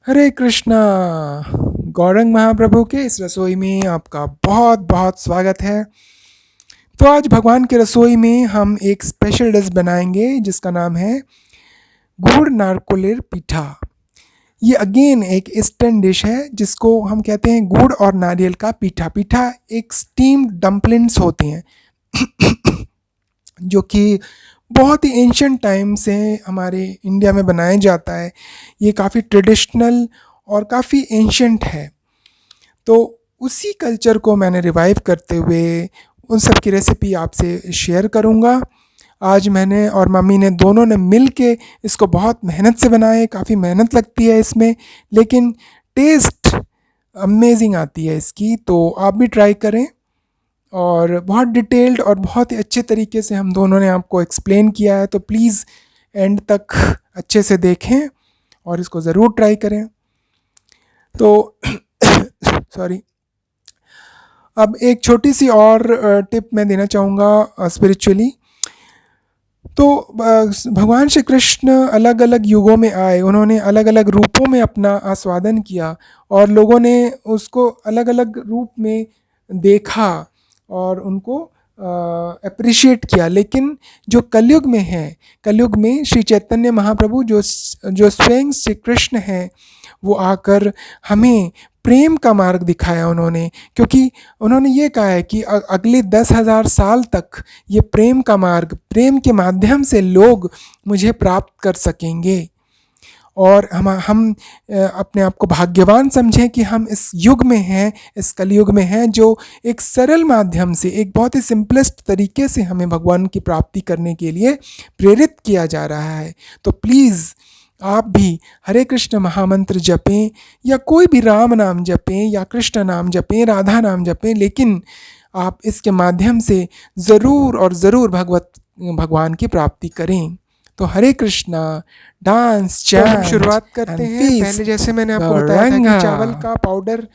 हरे कृष्णा। गौरंग महाप्रभु के इस रसोई में आपका बहुत बहुत स्वागत है। तो आज भगवान की रसोई में हम एक स्पेशल डिश बनाएंगे जिसका नाम है गुड़ नारकोलेर पीठा। ये अगेन एक ईस्टर्न डिश है जिसको हम कहते हैं गुड़ और नारियल का पीठा। पीठा एक स्टीम्ड डम्पलिंग्स होती हैं जो कि बहुत ही एंशंट टाइम से हमारे इंडिया में बनाया जाता है। ये काफ़ी ट्रेडिशनल और काफ़ी एंशंट है। तो उसी कल्चर को मैंने रिवाइव करते हुए उन सब की रेसिपी आपसे शेयर करूँगा। आज मैंने और मम्मी ने दोनों ने मिल के इसको बहुत मेहनत से बनाया है। काफ़ी मेहनत लगती है इसमें, लेकिन टेस्ट अमेजिंग आती है इसकी। तो आप भी ट्राई करें। और बहुत डिटेल्ड और बहुत ही अच्छे तरीके से हम दोनों ने आपको एक्सप्लेन किया है, तो प्लीज़ एंड तक अच्छे से देखें और इसको ज़रूर ट्राई करें। तो सॉरी। अब एक छोटी सी और टिप मैं देना चाहूँगा स्पिरिचुअली। तो भगवान श्री कृष्ण अलग अलग युगों में आए, उन्होंने अलग अलग रूपों में अपना आस्वादन किया और लोगों ने उसको अलग अलग रूप में देखा और उनको अप्रिशिएट किया। लेकिन जो कलयुग में है, कलयुग में श्री चैतन्य महाप्रभु जो स्वयं श्री कृष्ण हैं, वो आकर हमें प्रेम का मार्ग दिखाया उन्होंने। क्योंकि उन्होंने ये कहा है कि अगले 10,000 साल तक ये प्रेम का मार्ग, प्रेम के माध्यम से लोग मुझे प्राप्त कर सकेंगे। और हम अपने आप को भाग्यवान समझें कि हम इस युग में हैं, इस कलयुग में हैं, जो एक सरल माध्यम से, एक बहुत ही सिंपलेस्ट तरीके से हमें भगवान की प्राप्ति करने के लिए प्रेरित किया जा रहा है। तो प्लीज़ आप भी हरे कृष्ण महामंत्र जपें, या कोई भी राम नाम जपें या कृष्ण नाम जपें, राधा नाम जपें, लेकिन आप इसके माध्यम से ज़रूर और ज़रूर भगवान की प्राप्ति करें। तो हरे कृष्णा। डांस, तो हम चैंट शुरुआत करते एंड हैं। पहले फीस्ट। जैसे मैंने आपको बताया था कि चावल का पाउडर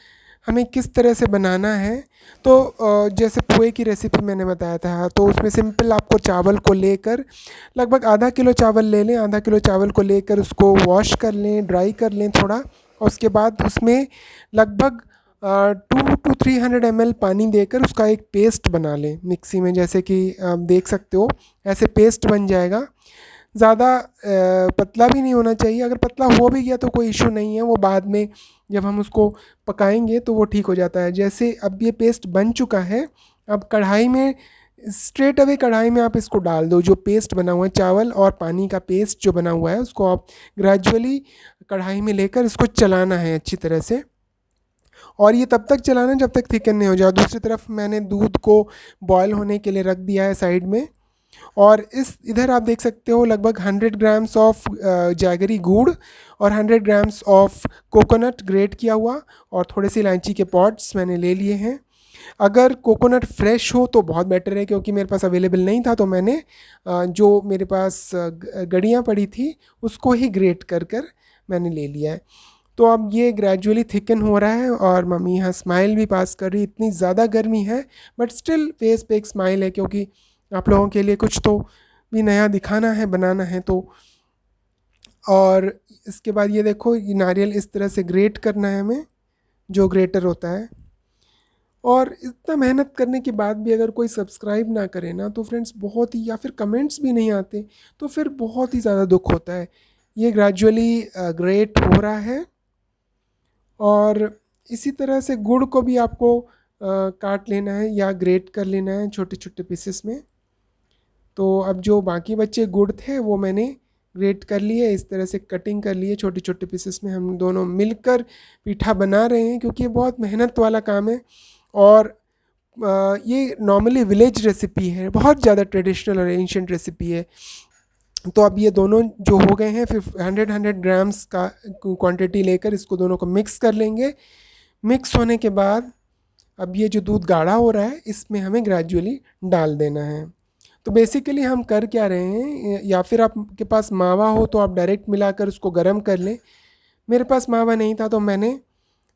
हमें किस तरह से बनाना है। तो जैसे पोहे की रेसिपी मैंने बताया था, तो उसमें सिंपल आपको चावल को लेकर लगभग आधा किलो चावल ले लें। आधा किलो चावल को लेकर उसको वॉश कर लें, ड्राई कर लें थोड़ा, और उसके बाद उसमें लगभग 200 to 300 ml पानी देकर उसका एक पेस्ट बना लें मिक्सी में। जैसे कि आप देख सकते हो, ऐसे पेस्ट बन जाएगा। ज़्यादा पतला भी नहीं होना चाहिए। अगर पतला हो भी गया तो कोई इशू नहीं है, वो बाद में जब हम उसको पकाएंगे तो वो ठीक हो जाता है। जैसे अब ये पेस्ट बन चुका है, अब कढ़ाई में, स्ट्रेट अवे कढ़ाई में आप इसको डाल दो। जो पेस्ट बना हुआ है, चावल और पानी का पेस्ट जो बना हुआ है, उसको आप ग्रेजुअली कढ़ाई में लेकर इसको चलाना है अच्छी तरह से। और ये तब तक चलाना जब तक थिकन नहीं हो जाए। दूसरी तरफ मैंने दूध को बॉयल होने के लिए रख दिया है साइड में। और इस इधर आप देख सकते हो लगभग 100 ग्राम्स ऑफ जैगरी गुड़ और 100 ग्राम्स ऑफ कोकोनट ग्रेट किया हुआ, और थोड़े से इलायची के पॉड्स मैंने ले लिए हैं। अगर कोकोनट फ्रेश हो तो बहुत बेटर है, क्योंकि मेरे पास अवेलेबल नहीं था, तो मैंने जो मेरे पास गड़ियाँ पड़ी थी उसको ही ग्रेट कर कर मैंने ले लिया है। तो अब ये ग्रेजुअली थिकन हो रहा है और मम्मी यहाँ स्माइल भी पास कर रही। इतनी ज़्यादा गर्मी है बट स्टिल फेस पे एक स्माइल है, क्योंकि आप लोगों के लिए कुछ तो भी नया दिखाना है, बनाना है। तो और इसके बाद ये देखो, ये नारियल इस तरह से ग्रेट करना है हमें, जो ग्रेटर होता है। और इतना मेहनत करने के बाद भी अगर कोई सब्सक्राइब ना करे ना, तो फ्रेंड्स बहुत ही, या फिर कमेंट्स भी नहीं आते, तो फिर बहुत ही ज़्यादा दुख होता है। ये ग्रेजुअली ग्रेट हो रहा है। और इसी तरह से गुड़ को भी आपको काट लेना है या ग्रेट कर लेना है छोटे छोटे पीसेस में। तो अब जो बाकी बचे गुड़ थे वो मैंने ग्रेट कर लिए, इस तरह से कटिंग कर लिए छोटे छोटे पीसेस में। हम दोनों मिलकर पीठा बना रहे हैं, क्योंकि ये बहुत मेहनत वाला काम है। और ये नॉर्मली विलेज रेसिपी है, बहुत ज़्यादा ट्रेडिशनल और एंशियंट रेसिपी है। तो अब ये दोनों जो हो गए हैं, फिर 100 का क्वांटिटी लेकर इसको दोनों को मिक्स कर लेंगे। मिक्स होने के बाद अब ये जो दूध गाढ़ा हो रहा है, इसमें हमें ग्रेजुअली डाल देना है। तो बेसिकली हम कर क्या रहे हैं, या फिर आपके पास मावा हो तो आप डायरेक्ट मिलाकर उसको गर्म कर लें। मेरे पास मावा नहीं था, तो मैंने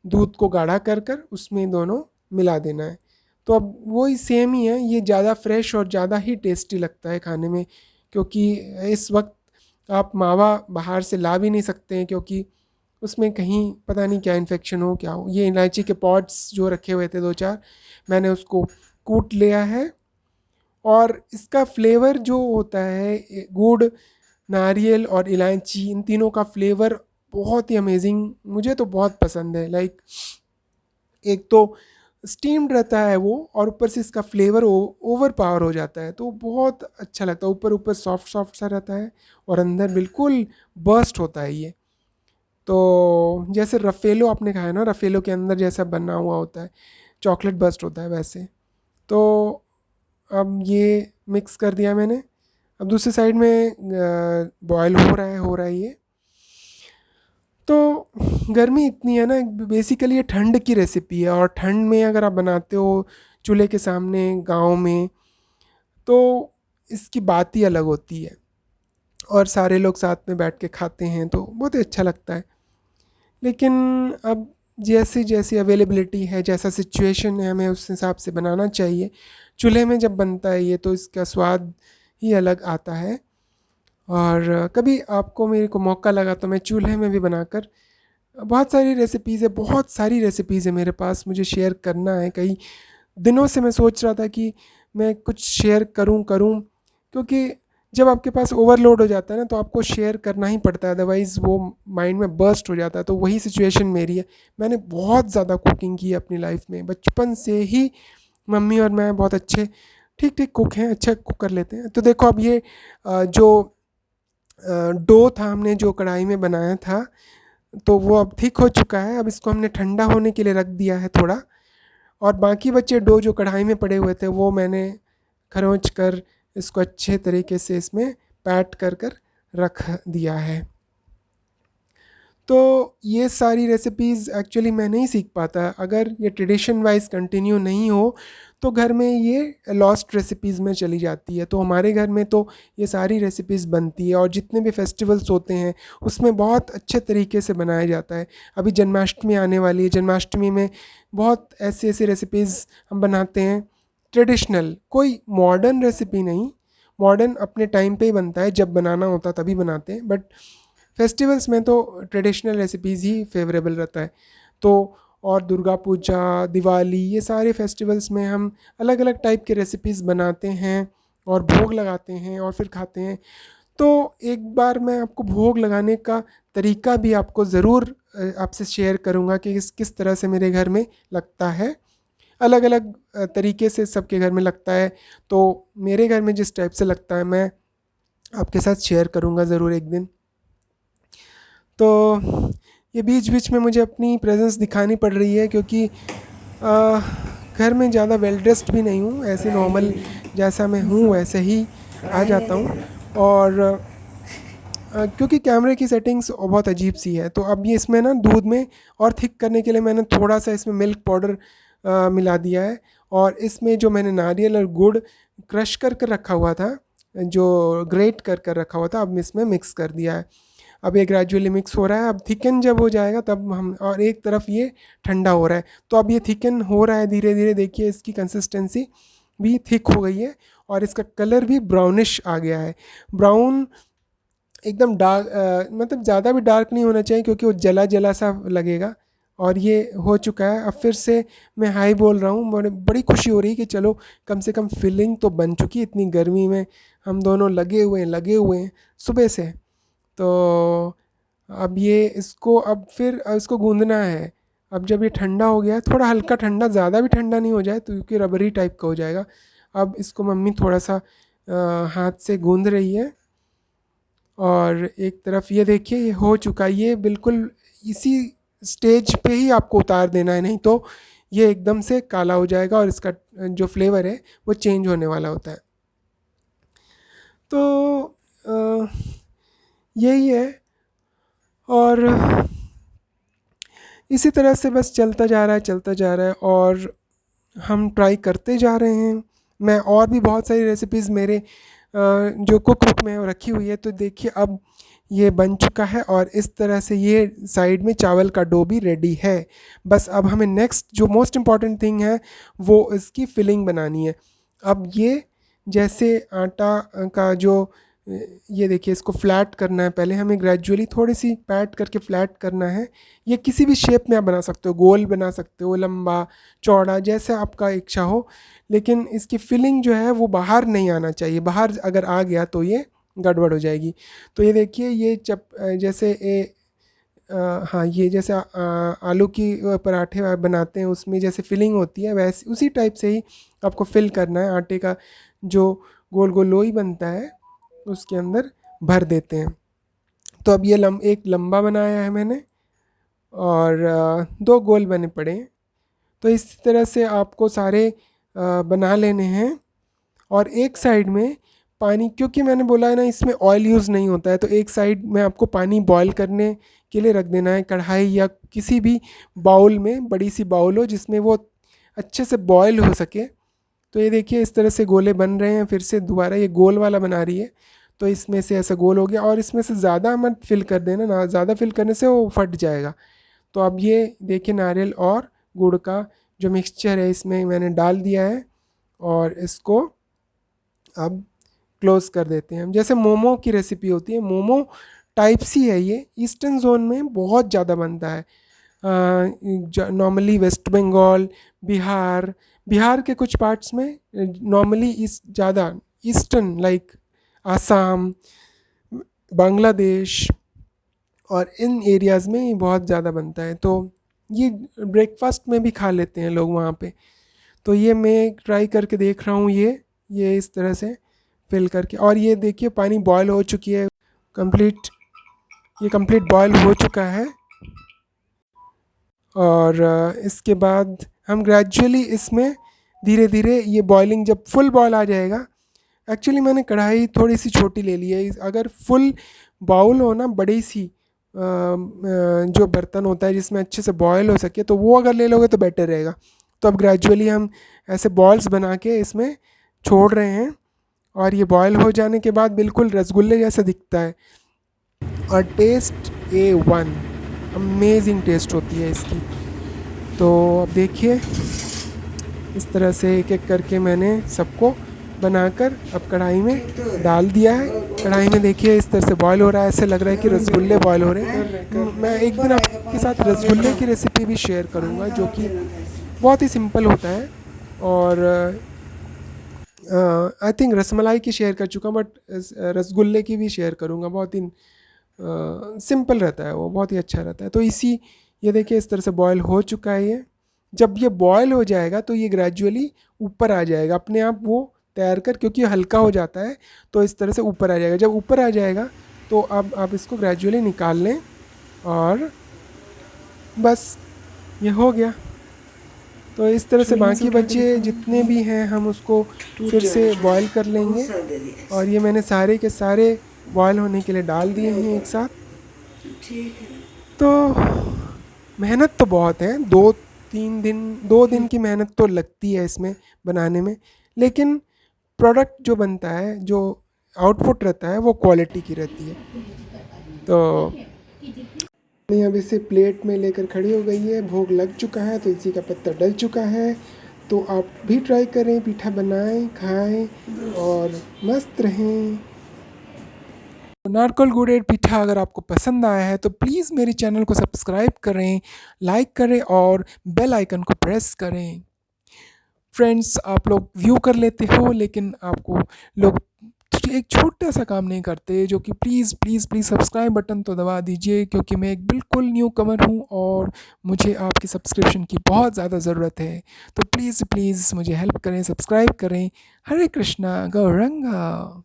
दूध को गाढ़ा कर कर उसमें दोनों मिला देना है। तो अब वही सेम ही है, ये ज़्यादा फ्रेश और ज़्यादा ही टेस्टी लगता है खाने में। क्योंकि इस वक्त आप मावा बाहर से ला भी नहीं सकते हैं, क्योंकि उसमें कहीं पता नहीं क्या इन्फेक्शन हो क्या हो। ये इलायची के पॉड्स जो रखे हुए थे 2-4, मैंने उसको कूट लिया है। और इसका फ्लेवर जो होता है गुड़, नारियल और इलायची, इन तीनों का फ्लेवर बहुत ही अमेजिंग, मुझे तो बहुत पसंद है। लाइक एक तो स्टीम्ड रहता है वो, और ऊपर से इसका फ्लेवर ओवर पावर हो जाता है, तो बहुत अच्छा लगता है। ऊपर ऊपर सॉफ्ट सॉफ्ट सा रहता है और अंदर बिल्कुल बर्स्ट होता है ये। तो जैसे रफेलो आपने खाया ना, रफेलो के अंदर जैसा बना हुआ होता है, चॉकलेट बर्स्ट होता है वैसे। तो अब ये मिक्स कर दिया मैंने। अब दूसरी साइड में बॉयल हो रहा है ये। तो गर्मी इतनी है ना, बेसिकली ये ठंड की रेसिपी है, और ठंड में अगर आप बनाते हो चूल्हे के सामने गांव में, तो इसकी बात ही अलग होती है। और सारे लोग साथ में बैठ के खाते हैं तो बहुत ही अच्छा लगता है। लेकिन अब जैसी जैसी अवेलेबिलिटी है, जैसा सिचुएशन है, हमें उस हिसाब से बनाना चाहिए। चूल्हे में जब बनता है ये तो इसका स्वाद ही अलग आता है। और कभी आपको मेरे को मौका लगा तो मैं चूल्हे में भी बनाकर, बहुत सारी रेसिपीज़ है, बहुत सारी रेसिपीज़ है मेरे पास, मुझे शेयर करना है। कई दिनों से मैं सोच रहा था कि मैं कुछ शेयर करूं करूं, क्योंकि जब आपके पास ओवरलोड हो जाता है ना, तो आपको शेयर करना ही पड़ता है, अदरवाइज़ वो माइंड में बर्स्ट हो जाता है। तो वही सिचुएशन मेरी है। मैंने बहुत ज़्यादा कुकिंग की है अपनी लाइफ में, बचपन से ही मम्मी और मैं बहुत अच्छे ठीक ठीक कुक हैं, अच्छा कुक कर लेते हैं। तो देखो अब ये जो डो था हमने जो कढ़ाई में बनाया था, तो वो अब ठीक हो चुका है। अब इसको हमने ठंडा होने के लिए रख दिया है थोड़ा। और बाकी बचे डो जो कढ़ाई में पड़े हुए थे, वो मैंने खरोंच कर इसको अच्छे तरीके से इसमें पैट कर कर रख दिया है। तो ये सारी रेसिपीज़ एक्चुअली मैं नहीं सीख पाता अगर ये ट्रेडिशन वाइज कंटिन्यू नहीं हो, तो घर में ये लॉस्ट रेसिपीज़ में चली जाती है। तो हमारे घर में तो ये सारी रेसिपीज़ बनती है, और जितने भी फेस्टिवल्स होते हैं उसमें बहुत अच्छे तरीके से बनाया जाता है। अभी जन्माष्टमी आने वाली है, जन्माष्टमी में बहुत ऐसी ऐसी रेसिपीज़ हम बनाते हैं ट्रेडिशनल, कोई मॉडर्न रेसिपी नहीं। मॉडर्न अपने टाइम पे ही बनता है, जब बनाना होता तभी बनाते हैं, बट फेस्टिवल्स में तो ट्रेडिशनल रेसिपीज़ ही फेवरेबल रहता है। तो और दुर्गा पूजा, दिवाली, ये सारे फेस्टिवल्स में हम अलग अलग टाइप के रेसिपीज़ बनाते हैं और भोग लगाते हैं और फिर खाते हैं। तो एक बार मैं आपको भोग लगाने का तरीका भी आपको ज़रूर आपसे शेयर करूँगा कि किस तरह से मेरे घर में लगता है। अलग अलग तरीके से सबके घर में लगता है, तो मेरे घर में जिस टाइप से लगता है मैं आपके साथ शेयर करूँगा ज़रूर एक दिन। तो ये बीच बीच में मुझे अपनी प्रेजेंस दिखानी पड़ रही है, क्योंकि आ, घर में ज़्यादा वेल ड्रेस्ड भी नहीं हूँ, ऐसे नॉर्मल जैसा मैं हूँ वैसे ही आ जाता हूँ। और क्योंकि कैमरे की सेटिंग्स बहुत अजीब सी है, तो अब ये इसमें ना दूध में और थिक करने के लिए मैंने थोड़ा सा इसमें मिल्क पाउडर मिला दिया है। और इसमें जो मैंने नारियल और गुड़ क्रश कर कर रखा हुआ था, जो ग्रेट कर कर रखा हुआ था, अब इसमें मिक्स कर दिया है। अब ये ग्रेजुअली मिक्स हो रहा है। अब थिकन जब हो जाएगा तब हम, और एक तरफ ये ठंडा हो रहा है, तो अब ये थिकन हो रहा है धीरे धीरे। देखिए इसकी कंसिस्टेंसी भी थिक हो गई है, और इसका कलर भी ब्राउनिश आ गया है। ब्राउन एकदम डार्क, मतलब ज़्यादा भी डार्क नहीं होना चाहिए, क्योंकि वो जला जला सा लगेगा। और ये हो चुका है। अब फिर से मैं हाई बोल रहा हूँ, बड़ी खुशी हो रही है कि चलो कम से कम फिलिंग तो बन चुकी है। इतनी गर्मी में हम दोनों लगे हुए हैं सुबह से। तो अब ये इसको, अब फिर इसको गूंदना है। अब जब ये ठंडा हो गया, थोड़ा हल्का ठंडा, ज़्यादा भी ठंडा नहीं हो जाए तो, क्योंकि रबरी टाइप का हो जाएगा। अब इसको मम्मी थोड़ा सा हाथ से गूंद रही है। और एक तरफ ये देखिए ये हो चुका है। ये बिल्कुल इसी स्टेज पे ही आपको उतार देना है, नहीं तो ये एकदम से काला हो जाएगा और इसका जो फ्लेवर है वो चेंज होने वाला होता है। तो यही है। और इसी तरह से बस चलता जा रहा है और हम ट्राई करते जा रहे हैं। मैं और भी बहुत सारी रेसिपीज़ मेरे जो कुक बुक में रखी हुई है। तो देखिए अब ये बन चुका है, और इस तरह से ये साइड में चावल का डो भी रेडी है। बस अब हमें नेक्स्ट जो मोस्ट इम्पॉर्टेंट थिंग है वो इसकी फिलिंग बनानी है। अब ये जैसे आटा का जो ये देखिए इसको फ्लैट करना है, पहले हमें ग्रेजुअली थोड़ी सी पैट करके फ्लैट करना है। ये किसी भी शेप में आप बना सकते हो, गोल बना सकते हो, लंबा चौड़ा, जैसे आपका इच्छा हो, लेकिन इसकी फिलिंग जो है वो बाहर नहीं आना चाहिए। बाहर अगर आ गया तो ये गड़बड़ हो जाएगी। तो ये देखिए ये जैसे हाँ, ये जैसे आलू की पराठे बनाते हैं उसमें जैसे फिलिंग होती है, वैसे उसी टाइप से ही आपको फिल करना है। आटे का जो गोल गोल लोई बनता है उसके अंदर भर देते हैं। तो अब ये एक लंबा बनाया है मैंने, और दो गोल बने पड़े हैं। तो इस तरह से आपको सारे बना लेने हैं। और एक साइड में पानी, क्योंकि मैंने बोला है ना इसमें ऑयल यूज़ नहीं होता है, तो एक साइड में आपको पानी बॉईल करने के लिए रख देना है। कढ़ाई या किसी भी बाउल में, बड़ी सी बाउल हो जिसमें वो अच्छे से बॉईल हो सके। तो ये देखिए इस तरह से गोले बन रहे हैं। फिर से दोबारा ये गोल वाला बना रही है, तो इसमें से ऐसा गोल हो गया। और इसमें से ज़्यादा मत फिल कर देना, ना ज़्यादा फिल करने से वो फट जाएगा। तो अब ये देखिए नारियल और गुड़ का जो मिक्सचर है इसमें मैंने डाल दिया है, और इसको अब क्लोज़ कर देते हैं हम। जैसे मोमो की रेसिपी होती है, मोमो टाइप सी है ये, ईस्टर्न जोन में बहुत ज़्यादा बनता है। नॉर्मली वेस्ट बंगाल, बिहार, बिहार के कुछ पार्ट्स में नॉर्मली इस ज़्यादा, ईस्टर्न लाइक आसाम, बांग्लादेश, और इन एरियाज़ में ये बहुत ज़्यादा बनता है। तो ये ब्रेकफास्ट में भी खा लेते हैं लोग वहाँ पे। तो ये मैं ट्राई करके देख रहा हूँ, ये इस तरह से फिल करके। और ये देखिए पानी बॉयल हो चुकी है कंप्लीट, ये कंप्लीट बॉयल हो चुका है। और इसके बाद हम ग्रेजुअली इसमें धीरे धीरे ये बॉइलिंग, जब फुल बॉयल आ जाएगा, एक्चुअली मैंने कढ़ाई थोड़ी सी छोटी ले ली है। अगर फुल बाउल हो ना, बड़ी सी जो बर्तन होता है जिसमें अच्छे से बॉयल हो सके, तो वो अगर ले लोगे तो बेटर रहेगा। तो अब ग्रेजुअली हम ऐसे बॉल्स बना के इसमें छोड़ रहे हैं, और ये बॉयल हो जाने के बाद बिल्कुल रसगुल्ले जैसा दिखता है। और टेस्ट A1, अमेजिंग टेस्ट होती है इसकी। तो अब देखिए इस तरह से एक एक करके मैंने सबको बनाकर अब कढ़ाई में डाल दिया है। कढ़ाई में देखिए इस तरह से बॉयल हो रहा है, ऐसे लग रहा है कि रसगुल्ले बॉयल हो रहे हैं। मैं एक दिन आपके साथ रसगुल्ले की रेसिपी भी शेयर करूंगा, जो कि बहुत ही सिंपल होता है। और आई थिंक रसमलाई की शेयर कर चुका, बट रसगुल्ले की भी शेयर करूंगा। बहुत ही सिंपल रहता है वो, बहुत ही अच्छा रहता है। तो ये देखिए इस तरह से बॉयल हो चुका है ये। जब ये बॉयल हो जाएगा तो ये ग्रेजुअली ऊपर आ जाएगा अपने आप, वो तैर कर, क्योंकि हल्का हो जाता है तो इस तरह से ऊपर आ जाएगा। जब ऊपर आ जाएगा तो अब आप इसको ग्रेजुअली निकाल लें, और बस ये हो गया। तो इस तरह से बाकी बचे जितने भी हैं हम उसको फिर से बॉयल कर लेंगे। और ये मैंने सारे के सारे बॉयल होने के लिए डाल दिए हैं एक साथ। तो मेहनत तो बहुत है, 2 दिन की मेहनत तो लगती है इसमें बनाने में, लेकिन प्रोडक्ट जो बनता है, जो आउटपुट रहता है, वो क्वालिटी की रहती है। तो मैं अब इसे प्लेट में लेकर खड़ी हो गई है, भोग लग चुका है, तुलसी का पत्ता डल चुका है। तो आप भी ट्राई करें, पीठा बनाएं, खाएं और मस्त रहें। नारकोल गुड़ेर पीठा अगर आपको पसंद आया है तो प्लीज़ मेरे चैनल को सब्सक्राइब करें, लाइक करें और बेल आइकन को प्रेस करें। फ्रेंड्स, आप लोग व्यू कर लेते हो, लेकिन आपको लोग एक छोटा सा काम नहीं करते, जो कि please please please subscribe button तो दबा दीजिए, क्योंकि मैं एक बिल्कुल न्यू कमर हूँ और मुझे आपकी सब्सक्रिप्शन की बहुत ज़्यादा ज़रूरत है। तो प्लीज़ प्लीज़ मुझे हेल्प करें, सब्सक्राइब करें। हरे कृष्णा गौरंगा।